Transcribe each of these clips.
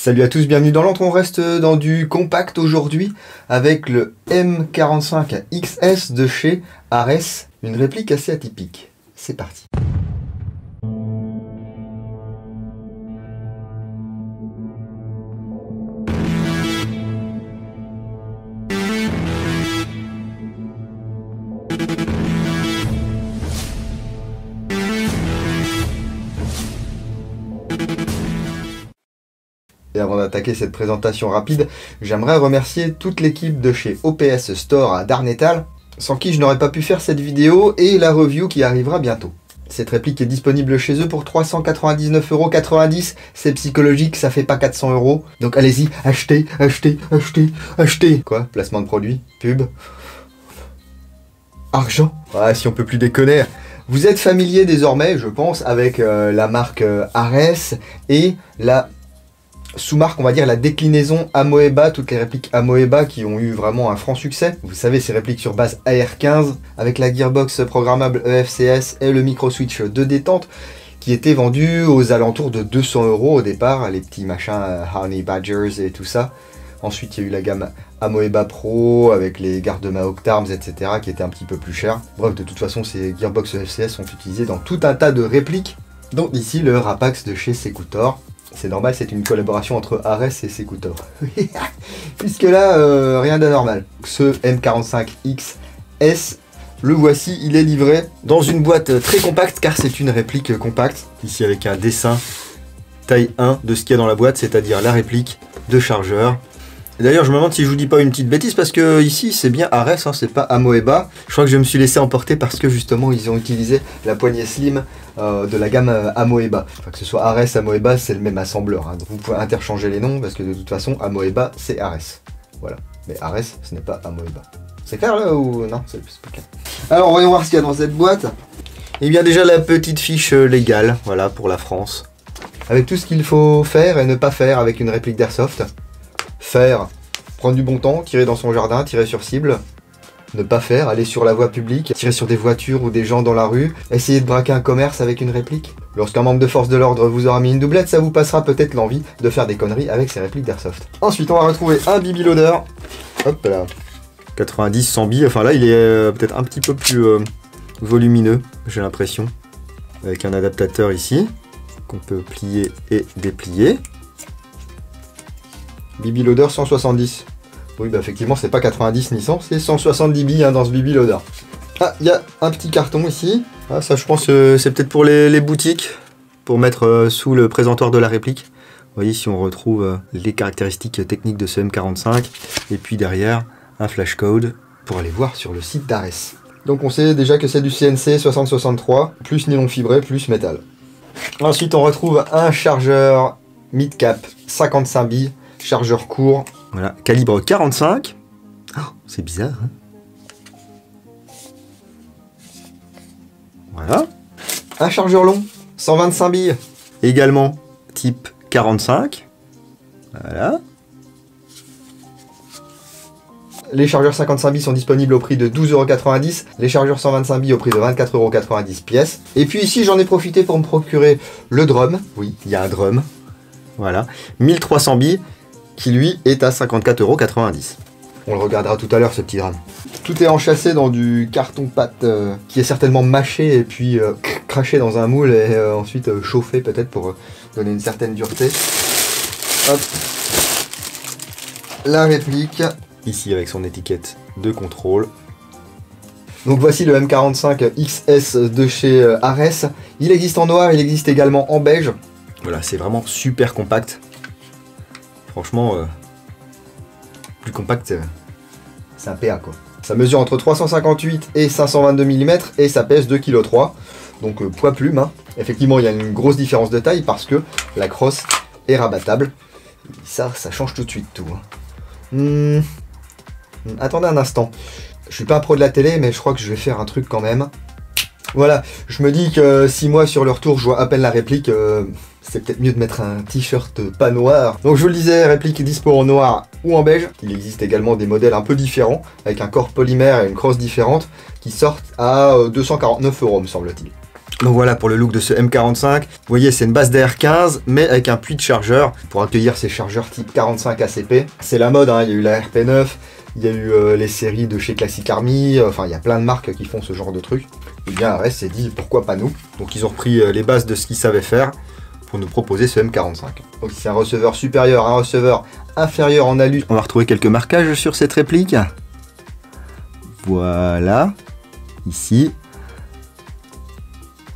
Salut à tous, bienvenue dans l'antre, on reste dans du compact aujourd'hui avec le M45 XS de chez Ares, une réplique assez atypique. C'est parti. Et avant d'attaquer cette présentation rapide, j'aimerais remercier toute l'équipe de chez OPS Store à Darnétal, sans qui je n'aurais pas pu faire cette vidéo et la review qui arrivera bientôt. Cette réplique est disponible chez eux pour 399,90 €, c'est psychologique, ça fait pas 400 €, donc allez-y, achetez, achetez, achetez, achetez. Quoi? Placement de produit? Pub? Argent? Ouais, si on peut plus déconner. Vous êtes familier désormais, je pense, avec la marque Ares et la sous-marque, on va dire la déclinaison Amoeba, toutes les répliques Amoeba qui ont eu vraiment un franc succès. Vous savez, ces répliques sur base AR15 avec la gearbox programmable EFCS et le micro switch de détente qui étaient vendus aux alentours de 200 € au départ, les petits machins Honey Badgers et tout ça. Ensuite, il y a eu la gamme Amoeba Pro avec les garde-mains Octarms, etc. qui étaient un petit peu plus chers. Bref, de toute façon, ces gearbox EFCS sont utilisés dans tout un tas de répliques. Donc ici, le Rapax de chez Secutor. C'est normal, c'est une collaboration entre Ares et Secutor. Puisque là, rien d'anormal. Ce M45 XS, le voici, il est livré dans une boîte très compacte, car c'est une réplique compacte. Ici avec un dessin taille 1 de ce qu'il y a dans la boîte, c'est-à-dire la réplique de chargeur. D'ailleurs, je me demande si je vous dis pas une petite bêtise, parce que ici, c'est bien Ares, hein, c'est pas Amoeba. Je crois que je me suis laissé emporter parce que justement, ils ont utilisé la poignée slim de la gamme Amoeba. Enfin, que ce soit Ares, Amoeba, c'est le même assembleur. Hein. Donc vous pouvez interchanger les noms, parce que de toute façon, Amoeba, c'est Ares. Voilà. Mais Ares, ce n'est pas Amoeba. C'est clair là ou non? C'est pas clair. Alors, voyons voir ce qu'il y a dans cette boîte. Eh bien, déjà, la petite fiche légale, voilà, pour la France. Avec tout ce qu'il faut faire et ne pas faire avec une réplique d'Airsoft. Faire, prendre du bon temps, tirer dans son jardin, tirer sur cible. Ne pas faire, aller sur la voie publique, tirer sur des voitures ou des gens dans la rue, essayer de braquer un commerce avec une réplique. Lorsqu'un membre de force de l'ordre vous aura mis une doublette, ça vous passera peut-être l'envie de faire des conneries avec ces répliques d'Airsoft. Ensuite, on va retrouver un BB loader. Hop là. 90, 100 billes, enfin là, il est peut-être un petit peu plus volumineux, j'ai l'impression. Avec un adaptateur ici, qu'on peut plier et déplier. BB loader 170. Oui, bah effectivement, c'est pas 90 ni 100, c'est 170 billes hein, dans ce BB loader. Ah, il y a un petit carton ici. Ah, ça, je pense c'est peut-être pour les boutiques, pour mettre sous le présentoir de la réplique. Vous voyez, ici, on retrouve les caractéristiques techniques de ce M45. Et puis derrière, un flashcode pour aller voir sur le site d'Ares. Donc, on sait déjà que c'est du CNC 6063, plus nylon fibré, plus métal. Ensuite, on retrouve un chargeur mid-cap 55 billes. Chargeur court, voilà, calibre 45. Oh, c'est bizarre, hein? Voilà. Un chargeur long, 125 billes. Également type 45. Voilà. Les chargeurs 55 billes sont disponibles au prix de 12,90 €. Les chargeurs 125 billes au prix de 24,90 € pièce. Et puis ici, j'en ai profité pour me procurer le drum. Oui, il y a un drum. Voilà. 1300 billes. Qui lui est à 54,90 €. On le regardera tout à l'heure ce petit drame. Tout est enchâssé dans du carton-pâte qui est certainement mâché et puis craché dans un moule et ensuite chauffé peut-être pour donner une certaine dureté. Hop. La réplique, ici avec son étiquette de contrôle. Donc voici le M45 XS de chez Ares. Il existe en noir, il existe également en beige. Voilà, c'est vraiment super compact. Franchement, plus compact, c'est un PA quoi. Ça mesure entre 358 et 522 mm et ça pèse 2,3 kg. Donc poids plume. Hein. Effectivement, il y a une grosse différence de taille parce que la crosse est rabattable. Ça change tout de suite tout. Hein. Attendez un instant. Je suis pas un pro de la télé, mais je crois que je vais faire un truc quand même. Voilà, je me dis que si moi sur le retour je vois à peine la réplique, c'est peut-être mieux de mettre un t-shirt pas noir. Donc je vous le disais, réplique dispo en noir ou en beige. Il existe également des modèles un peu différents, avec un corps polymère et une crosse différente, qui sortent à 249 € me semble-t-il. Donc voilà pour le look de ce M45. Vous voyez, c'est une base DR15, mais avec un puits de chargeur pour accueillir ces chargeurs type 45 ACP. C'est la mode, hein. Il y a eu la RP9, il y a eu les séries de chez Classic Army, enfin il y a plein de marques qui font ce genre de trucs. Et bien Ares s'est dit pourquoi pas nous. Donc ils ont repris les bases de ce qu'ils savaient faire pour nous proposer ce M45. Donc c'est un receveur supérieur, un receveur inférieur en alu. On va retrouver quelques marquages sur cette réplique. Voilà, ici.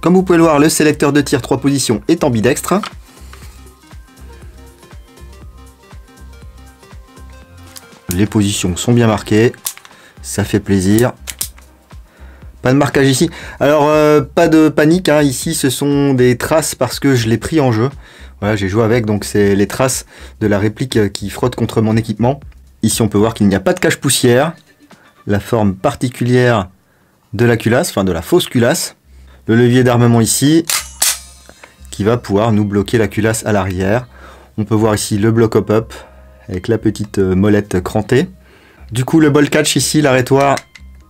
Comme vous pouvez le voir, le sélecteur de tir 3 positions est ambidextre. Les positions sont bien marquées, ça fait plaisir. Pas de marquage ici. Alors, pas de panique, hein. Ici ce sont des traces parce que je l'ai pris en jeu. Voilà, j'ai joué avec, donc c'est les traces de la réplique qui frotte contre mon équipement. Ici on peut voir qu'il n'y a pas de cache-poussière. La forme particulière de la culasse, enfin de la fausse culasse. Le levier d'armement ici, qui va pouvoir nous bloquer la culasse à l'arrière. On peut voir ici le bloc hop-up, avec la petite molette crantée. Du coup, le ball catch ici, l'arrêtoir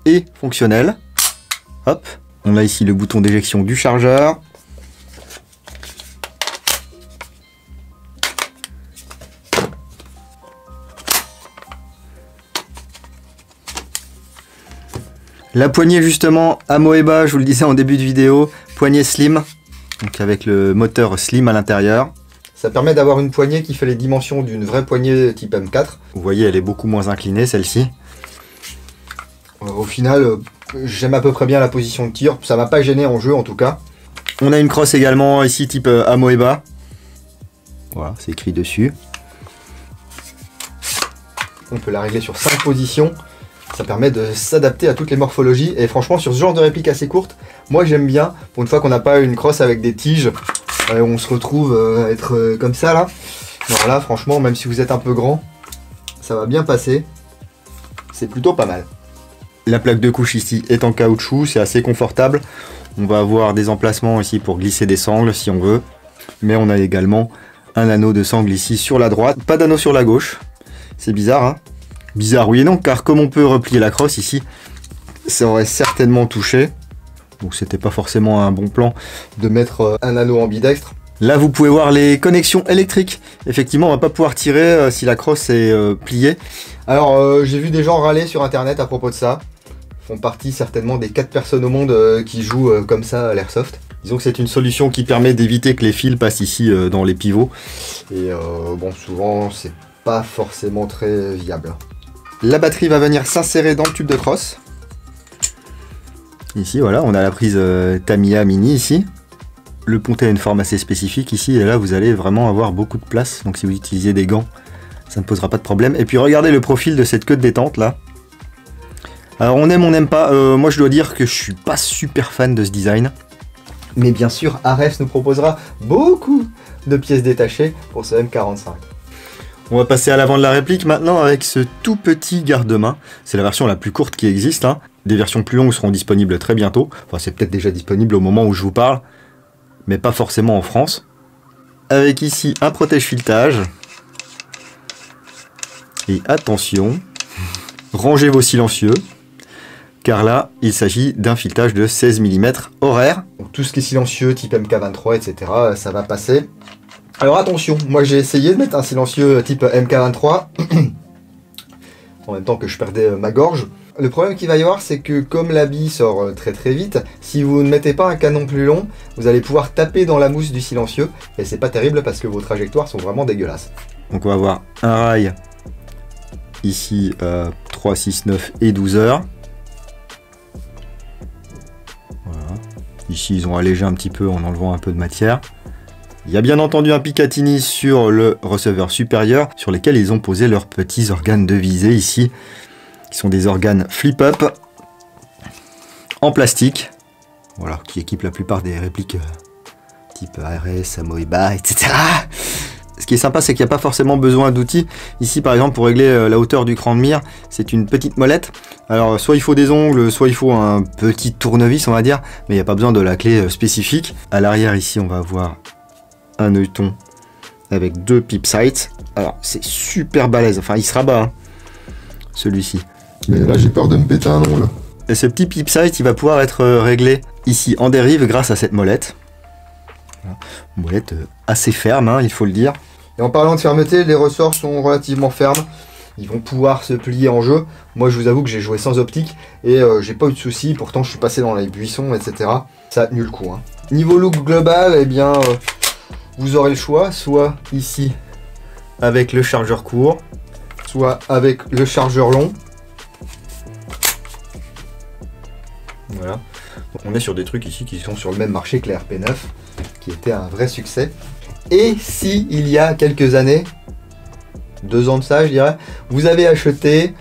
est fonctionnel. Hop, on a ici le bouton d'éjection du chargeur. La poignée justement Amoeba, je vous le disais en début de vidéo, poignée slim, donc avec le moteur slim à l'intérieur. Ça permet d'avoir une poignée qui fait les dimensions d'une vraie poignée type M4. Vous voyez, elle est beaucoup moins inclinée celle-ci. Au final, j'aime à peu près bien la position de tir, ça m'a pas gêné en jeu en tout cas. On a une crosse également ici type Amoeba. Voilà, c'est écrit dessus. On peut la régler sur 5 positions. Ça permet de s'adapter à toutes les morphologies et franchement sur ce genre de réplique assez courte, moi j'aime bien, pour une fois qu'on n'a pas une crosse avec des tiges, on se retrouve à être comme ça là. Alors là franchement, même si vous êtes un peu grand, ça va bien passer, c'est plutôt pas mal. La plaque de couche ici est en caoutchouc, c'est assez confortable. On va avoir des emplacements ici pour glisser des sangles si on veut, mais on a également un anneau de sangle ici sur la droite, pas d'anneau sur la gauche, c'est bizarre hein. Bizarre oui et non, car comme on peut replier la crosse ici, ça aurait certainement touché. Donc c'était pas forcément un bon plan de mettre un anneau ambidextre. Là vous pouvez voir les connexions électriques. Effectivement on va pas pouvoir tirer si la crosse est pliée. Alors j'ai vu des gens râler sur internet à propos de ça. Ils font partie certainement des 4 personnes au monde qui jouent comme ça à l'airsoft. Disons que c'est une solution qui permet d'éviter que les fils passent ici dans les pivots. Et bon souvent c'est pas forcément très viable. La batterie va venir s'insérer dans le tube de crosse. Ici, voilà, on a la prise Tamiya Mini ici. Le pontet a une forme assez spécifique ici, et là vous allez vraiment avoir beaucoup de place. Donc si vous utilisez des gants, ça ne posera pas de problème. Et puis regardez le profil de cette queue de détente là. Alors on aime, on n'aime pas. Moi je dois dire que je suis pas super fan de ce design. Mais bien sûr, Ares nous proposera beaucoup de pièces détachées pour ce M45. On va passer à l'avant de la réplique maintenant avec ce tout petit garde-main. C'est la version la plus courte qui existe. Hein. Des versions plus longues seront disponibles très bientôt. Enfin, c'est peut-être déjà disponible au moment où je vous parle, mais pas forcément en France. Avec ici un protège-filetage. Et attention, rangez vos silencieux, car là, il s'agit d'un filetage de 16 mm horaire. Donc, tout ce qui est silencieux, type MK23, etc., ça va passer. Alors attention, moi j'ai essayé de mettre un silencieux type MK23 en même temps que je perdais ma gorge. Le problème qu'il va y avoir, c'est que comme la bille sort très très vite, si vous ne mettez pas un canon plus long, vous allez pouvoir taper dans la mousse du silencieux et c'est pas terrible parce que vos trajectoires sont vraiment dégueulasses. Donc on va avoir un rail ici 3, 6, 9 et 12 heures. Voilà. Ici ils ont allégé un petit peu en enlevant un peu de matière. Il y a bien entendu un Picatinny sur le receveur supérieur, sur lesquels ils ont posé leurs petits organes de visée ici, qui sont des organes flip-up en plastique, voilà, qui équipent la plupart des répliques type ARS, Amoeba, etc. Ce qui est sympa, c'est qu'il n'y a pas forcément besoin d'outils. Ici, par exemple, pour régler la hauteur du cran de mire, c'est une petite molette. Alors, soit il faut des ongles, soit il faut un petit tournevis, on va dire, mais il n'y a pas besoin de la clé spécifique. À l'arrière, ici, on va avoir un œilleton avec 2 pip sights. Alors c'est super balèze, enfin il se rabat hein, celui-ci. Mais là j'ai peur de me péter un ongle. Et ce petit pip sight il va pouvoir être réglé ici en dérive grâce à cette molette. Une molette assez ferme, hein, il faut le dire. Et en parlant de fermeté, les ressorts sont relativement fermes. Ils vont pouvoir se plier en jeu. Moi, je vous avoue que j'ai joué sans optique et j'ai pas eu de soucis. Pourtant, je suis passé dans les buissons, etc. Ça a tenu le coup. Hein. Niveau look global, eh bien, vous aurez le choix. Soit ici, avec le chargeur court, soit avec le chargeur long. Voilà. Donc, on est sur des trucs ici qui sont sur le même marché que les RP9, qui était un vrai succès. Et si, il y a quelques années, 2 ans de ça, je dirais, vous avez acheté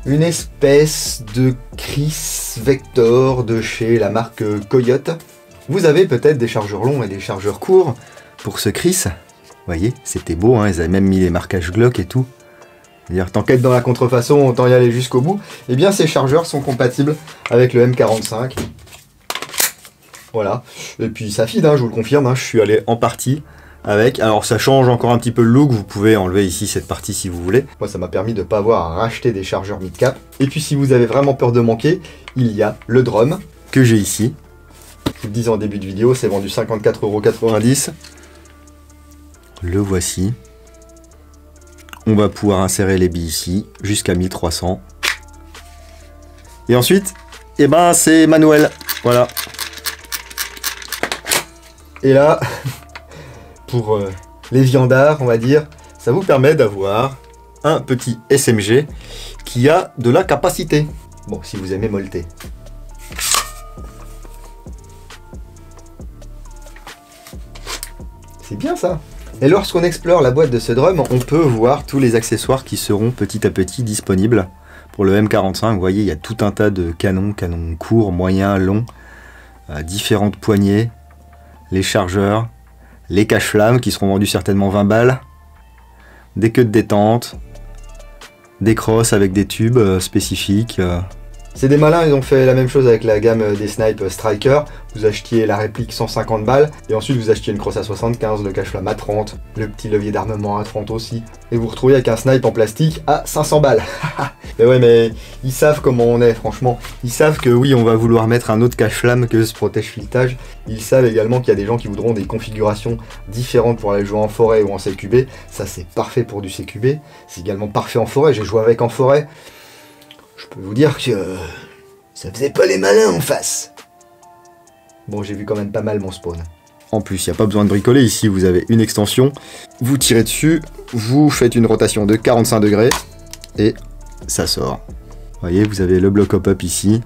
une espèce de Chris Vector de chez la marque Coyote, vous avez peut-être des chargeurs longs et des chargeurs courts pour ce Chris. Vous voyez, c'était beau, hein, ils avaient même mis les marquages Glock et tout. C'est-à-dire, tant qu'être dans la contrefaçon, autant y aller jusqu'au bout. Et bien, ces chargeurs sont compatibles avec le M45. Voilà. Et puis, ça file, hein, je vous le confirme, hein, je suis allé en partie avec. Alors, ça change encore un petit peu le look. Vous pouvez enlever ici cette partie si vous voulez. Moi, ça m'a permis de ne pas avoir à racheter des chargeurs mid-cap. Et puis, si vous avez vraiment peur de manquer, il y a le drum que j'ai ici. Je vous le disais en début de vidéo, c'est vendu 54,90 €. Le voici. On va pouvoir insérer les billes ici jusqu'à 1300. Et ensuite, eh ben, c'est manuel. Voilà. Et là, pour les viandards, on va dire, ça vous permet d'avoir un petit SMG qui a de la capacité. Bon, si vous aimez molleter. C'est bien ça. Et lorsqu'on explore la boîte de ce drum, on peut voir tous les accessoires qui seront petit à petit disponibles. Pour le M45, vous voyez, il y a tout un tas de canons, canons courts, moyens, longs, différentes poignées, les chargeurs, les cache-flammes qui seront vendus certainement 20 balles, des queues de détente, des crosses avec des tubes spécifiques. C'est des malins, ils ont fait la même chose avec la gamme des snipes Striker. Vous achetiez la réplique 150 balles et ensuite vous achetiez une crosse à 75, le cache-flamme à 30, le petit levier d'armement à 30 aussi. Et vous vous retrouvez avec un snipe en plastique à 500 balles. Mais ouais, mais ils savent comment on est, franchement. Ils savent que oui, on va vouloir mettre un autre cache-flamme que ce protège-filetage. Ils savent également qu'il y a des gens qui voudront des configurations différentes pour aller jouer en forêt ou en CQB. Ça, c'est parfait pour du CQB. C'est également parfait en forêt. J'ai joué avec en forêt. Je peux vous dire que ça faisait pas les malins en face. Bon, j'ai vu quand même pas mal mon spawn. En plus, il n'y a pas besoin de bricoler. Ici, vous avez une extension. Vous tirez dessus, vous faites une rotation de 45 degrés et ça sort. Vous voyez, vous avez le bloc hop-up ici,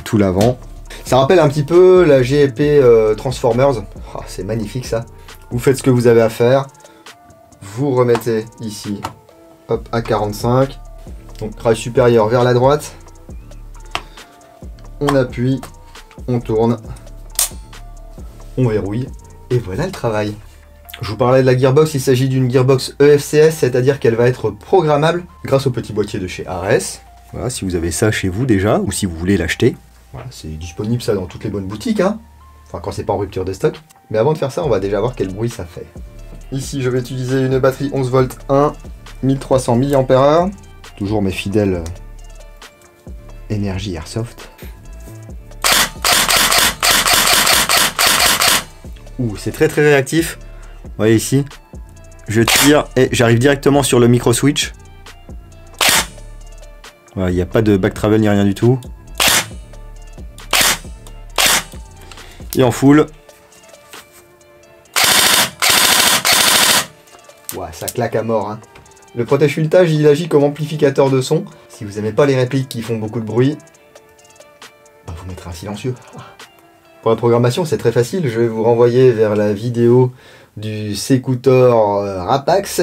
tout l'avant. Ça rappelle un petit peu la GEP Transformers. Oh, c'est magnifique ça. Vous faites ce que vous avez à faire. Vous remettez ici, hop, à 45. Donc rail supérieur vers la droite, on appuie, on tourne, on verrouille, et voilà le travail. Je vous parlais de la gearbox, il s'agit d'une gearbox EFCS, c'est-à-dire qu'elle va être programmable grâce au petit boîtier de chez Ares. Voilà, si vous avez ça chez vous déjà, ou si vous voulez l'acheter. Voilà, c'est disponible ça dans toutes les bonnes boutiques, hein. Enfin quand c'est pas en rupture de stock. Mais avant de faire ça, on va déjà voir quel bruit ça fait. Ici je vais utiliser une batterie 11 volts 1, 1300 mAh. Toujours mes fidèles énergie Airsoft. Ouh, c'est très réactif. Vous voyez ici, je tire et j'arrive directement sur le micro switch. Voilà, il n'y a pas de back travel ni rien du tout. Et en full. Ouah, ça claque à mort, hein. Le protège-filetage, il agit comme amplificateur de son. Si vous n'aimez pas les répliques qui font beaucoup de bruit, bah vous mettrez un silencieux. Pour la programmation, c'est très facile. Je vais vous renvoyer vers la vidéo du Secutor Rapax,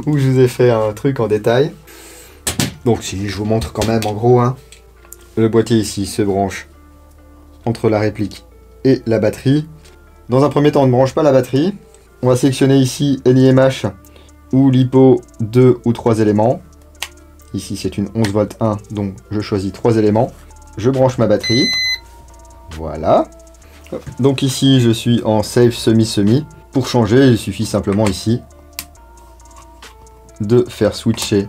où je vous ai fait un truc en détail. Donc si je vous montre quand même en gros, hein, le boîtier ici se branche entre la réplique et la batterie. Dans un premier temps, on ne branche pas la batterie. On va sélectionner ici NIMH ou LiPo 2 ou 3 éléments. Ici c'est une 11 volts 1, donc je choisis 3 éléments. Je branche ma batterie. Voilà. Donc ici je suis en safe semi-semi. Pour changer, il suffit simplement ici de faire switcher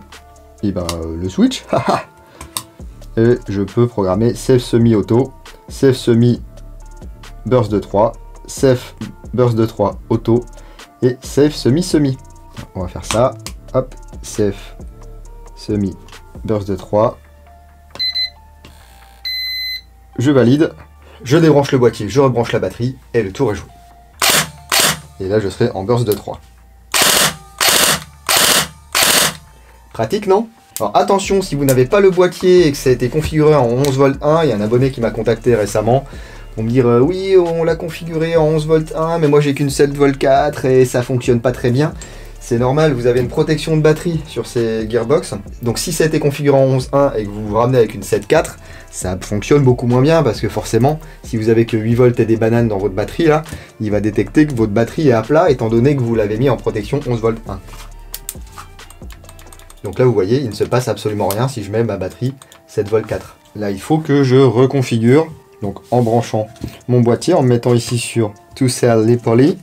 le switch. Et je peux programmer safe semi-auto safe semi, burst de 3, safe burst de 3, auto, et safe semi. On va faire ça, hop, safe semi, burst de 3. Je valide, je débranche le boîtier, je rebranche la batterie, et le tour est joué. Et là, je serai en burst de 3. Pratique, non? Alors attention, si vous n'avez pas le boîtier et que ça a été configuré en 11 v 1, il y a un abonné qui m'a contacté récemment pour me dire oui, on l'a configuré en 11 v 1, mais moi j'ai qu'une 7 v 4 et ça fonctionne pas très bien. C'est normal, vous avez une protection de batterie sur ces gearbox. Donc si ça a été configuré en 11.1 et que vous vous ramenez avec une 7.4, ça fonctionne beaucoup moins bien parce que forcément, si vous avez que 8 volts et des bananes dans votre batterie là, il va détecter que votre batterie est à plat étant donné que vous l'avez mis en protection 11 v 1. Donc là vous voyez, il ne se passe absolument rien si je mets ma batterie 7 v 4. Là il faut que je reconfigure, donc en branchant mon boîtier, en me mettant ici sur To Cell Lipoli.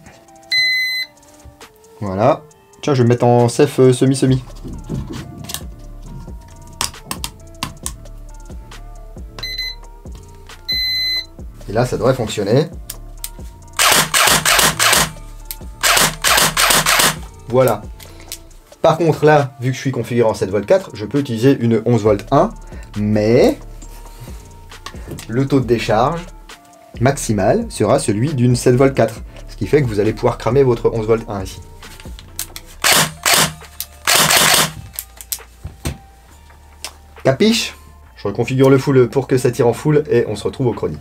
Voilà. Tiens, je vais me mettre en safe semi. Et là ça devrait fonctionner. Voilà. Par contre là, vu que je suis configuré en 7 v 4, je peux utiliser une 11 v 1, mais le taux de décharge maximal sera celui d'une 7 v 4, ce qui fait que vous allez pouvoir cramer votre 11 v 1 ici. Capiche? Je reconfigure le full pour que ça tire en full et on se retrouve au chronie.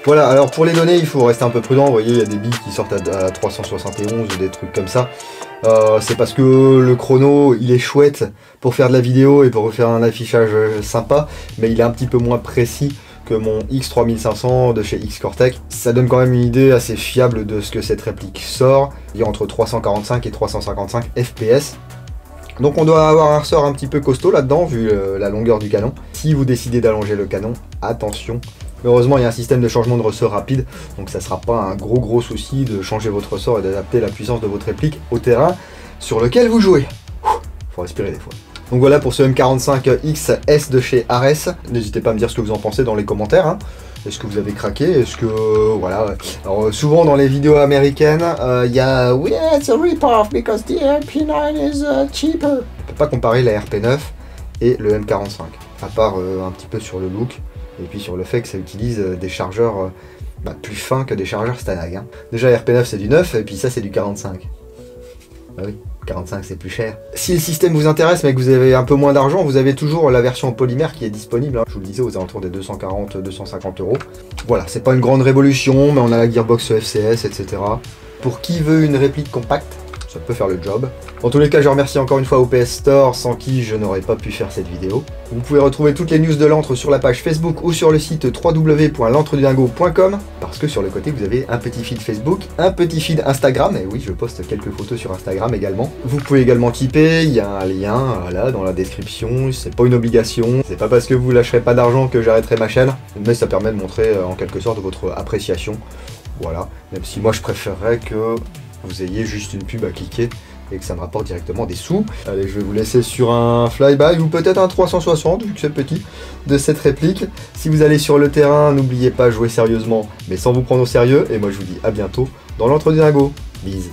Voilà, alors pour les données, il faut rester un peu prudent. Vous voyez, il y a des billes qui sortent à 371 ou des trucs comme ça. C'est parce que le chrono, il est chouette pour faire de la vidéo et pour faire un affichage sympa, mais il est un petit peu moins précis que mon X3500 de chez X-Cortec. Ça donne quand même une idée assez fiable de ce que cette réplique sort. Il y a entre 345 et 355 FPS. Donc on doit avoir un ressort un petit peu costaud là-dedans, vu la longueur du canon. Si vous décidez d'allonger le canon, attention. Heureusement, il y a un système de changement de ressort rapide, donc ça ne sera pas un gros souci de changer votre ressort et d'adapter la puissance de votre réplique au terrain sur lequel vous jouez. Faut respirer des fois. Donc voilà pour ce M45XS de chez Ares. N'hésitez pas à me dire ce que vous en pensez dans les commentaires. Hein. Est-ce que vous avez craqué? Est-ce que... voilà. Alors souvent dans les vidéos américaines, il y a... Oui, it's a rip-off because the RP9 is cheaper. On ne peut pas comparer la RP9 et le M45, à part un petit peu sur le look. Et puis sur le fait que ça utilise des chargeurs plus fins que des chargeurs Stanag. Hein. Déjà RP9 c'est du 9 et puis ça c'est du 45. Bah oui, 45 c'est plus cher. Si le système vous intéresse mais que vous avez un peu moins d'argent, vous avez toujours la version polymère qui est disponible. Hein. Je vous le disais, aux alentours des 240-250 €. Voilà, c'est pas une grande révolution, mais on a la gearbox FCS, etc. Pour qui veut une réplique compacte, ça peut faire le job. En tous les cas, je remercie encore une fois OPS Store, sans qui je n'aurais pas pu faire cette vidéo. Vous pouvez retrouver toutes les news de l'antre sur la page Facebook ou sur le site www.l'entredudingo.com, parce que sur le côté, vous avez un petit feed Facebook, un petit feed Instagram, et oui, je poste quelques photos sur Instagram également. Vous pouvez également typer, il y a un lien là dans la description, c'est pas une obligation, c'est pas parce que vous lâcherez pas d'argent que j'arrêterai ma chaîne, mais ça permet de montrer en quelque sorte votre appréciation. Voilà, même si moi je préférerais que vous ayez juste une pub à cliquer et que ça me rapporte directement des sous. Allez, je vais vous laisser sur un flyby ou peut-être un 360 vu que c'est petit de cette réplique. Si vous allez sur le terrain, n'oubliez pas de jouer sérieusement mais sans vous prendre au sérieux. Et moi je vous dis à bientôt dans l'Entre-deux-Dingos. Bise.